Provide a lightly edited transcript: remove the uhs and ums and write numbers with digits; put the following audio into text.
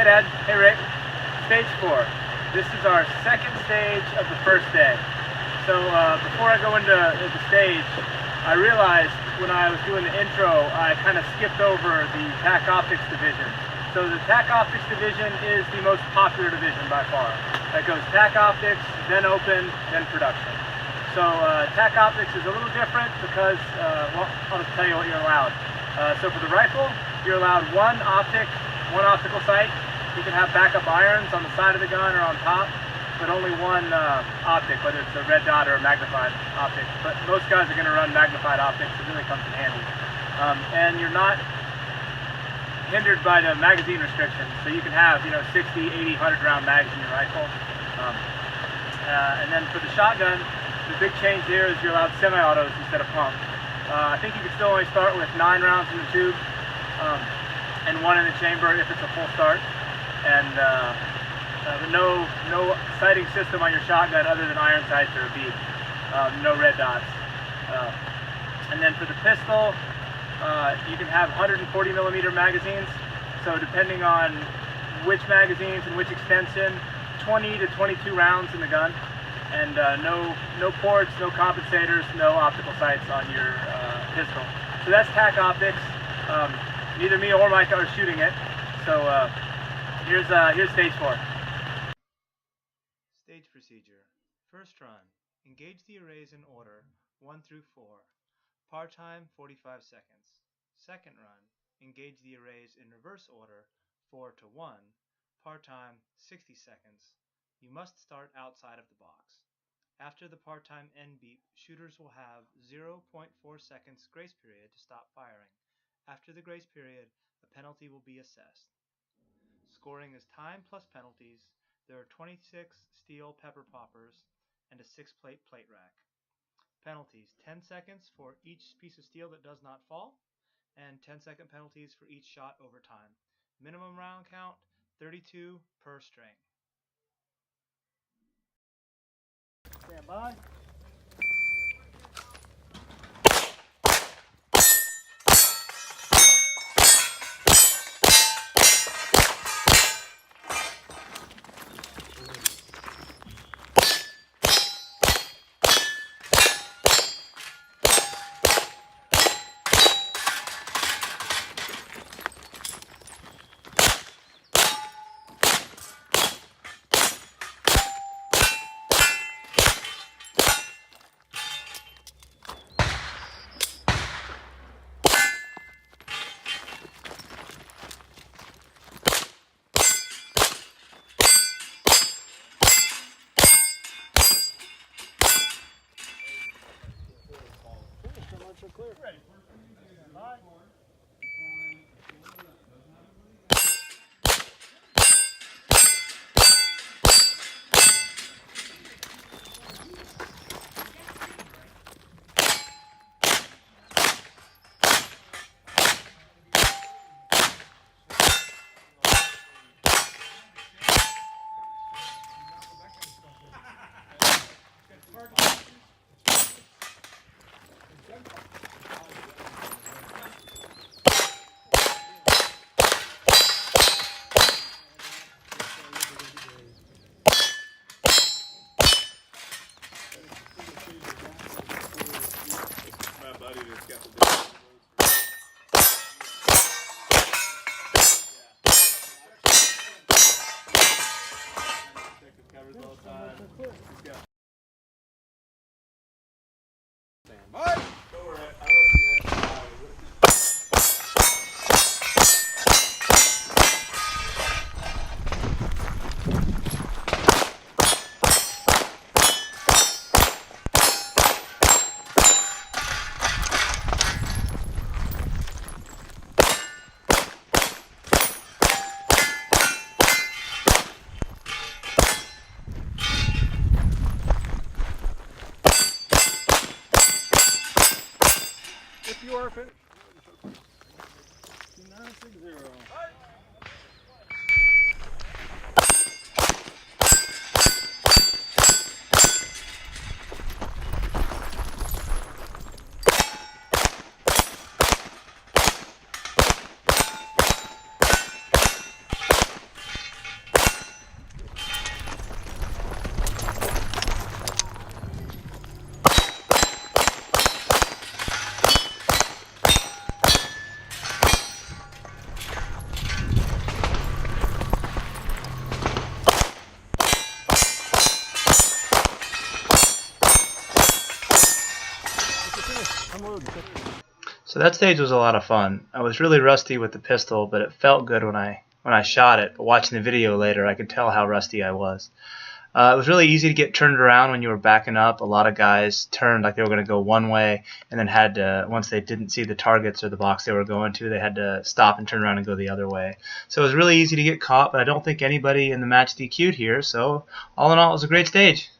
Hey Dad. Hey Rick. Stage 4. This is our second stage of the first day. So before I go into the stage, I realized when I was doing the intro, I kind of skipped over the TAC Optics division. So the TAC Optics division is the most popular division by far. That goes TAC Optics, then Open, then Production. So TAC Optics is a little different because, well, I'll just tell you what you're allowed. So for the rifle, you're allowed one optical sight. You can have backup irons on the side of the gun or on top, but only one optic, whether it's a red dot or a magnified optic. But most guys are going to run magnified optics. It really comes in handy. And you're not hindered by the magazine restrictions. So you can have, 60, 80, 100 round mags in your rifle. And then for the shotgun, the big change here is you're allowed semi-autos instead of pump. I think you can still only start with 9 rounds in the tube and 1 in the chamber if it's a full start. And but no sighting system on your shotgun other than iron sights or a bead. No red dots. And then for the pistol, you can have 140 millimeter magazines. So depending on which magazines and which extension, 20 to 22 rounds in the gun. And no ports, no compensators, no optical sights on your pistol. So that's TAC Optics. Neither me or Micah are shooting it. So here's stage 4. Stage procedure. First run. Engage the arrays in order 1 through 4. Par time 45 seconds. Second run. Engage the arrays in reverse order 4 to 1. Par time 60 seconds. You must start outside of the box. After the par time end beep, shooters will have 0.4 seconds grace period to stop firing. After the grace period, a penalty will be assessed. Scoring is time plus penalties. There are 26 steel pepper poppers and a 6-plate plate rack. Penalties: 10 seconds for each piece of steel that does not fall, and 10-second penalties for each shot over time. Minimum round count, 32 per string. Stand by. Clear. Ready. Bye. You are finished. 2960. So that stage was a lot of fun. I was really rusty with the pistol, but it felt good when I shot it. But watching the video later, I could tell how rusty I was. It was really easy to get turned around when you were backing up. A lot of guys turned like they were going to go one way, and then had to, once they didn't see the targets or the box they were going to, they had to stop and turn around and go the other way. So it was really easy to get caught, but I don't think anybody in the match DQ'd here. So all in all, it was a great stage.